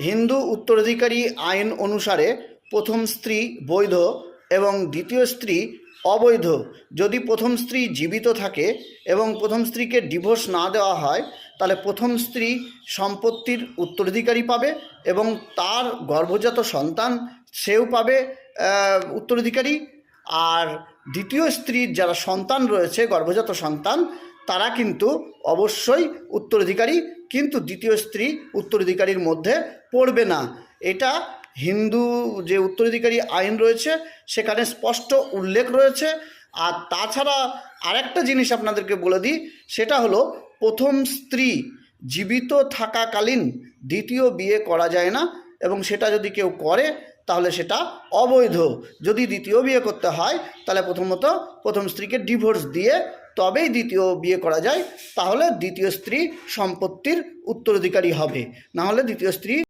হিন্দু উত্তরাধিকারী আইন অনুসারে প্রথম স্ত্রী বৈধ এবং দ্বিতীয় স্ত্রী অবৈধ। যদি প্রথম স্ত্রী জীবিত থাকে এবং প্রথম স্ত্রীকে ডিভোর্স না দেওয়া হয়, তাহলে প্রথম স্ত্রী সম্পত্তির উত্তরাধিকারী পাবে এবং তার গর্ভজাত সন্তান সেও পাবে উত্তরাধিকারী। আর দ্বিতীয় স্ত্রীর যারা সন্তান রয়েছে, গর্ভজাত সন্তান, তারা কিন্তু অবশ্যই উত্তরাধিকারী, কিন্তু দ্বিতীয় স্ত্রী উত্তরাধিকারীর মধ্যে পড়বে না। এটা হিন্দু যে উত্তরাধিকারী আইন রয়েছে সেখানে স্পষ্ট উল্লেখ রয়েছে। আর তাছাড়া আরেকটা জিনিস আপনাদেরকে বলে দিই, সেটা হলো প্রথম স্ত্রী জীবিত থাকাকালীন দ্বিতীয় বিয়ে করা যায় না, এবং সেটা যদি কেউ করে তাহলে সেটা অবৈধ। যদি দ্বিতীয় বিয়ে করতে হয় তাহলে প্রথমত প্রথম স্ত্রীকে ডিভোর্স দিয়ে তবেই দ্বিতীয় বিয়ে করা যায়, তাহলে দ্বিতীয় স্ত্রী সম্পত্তির উত্তরাধিকারী হবে, না হলে দ্বিতীয় স্ত্রী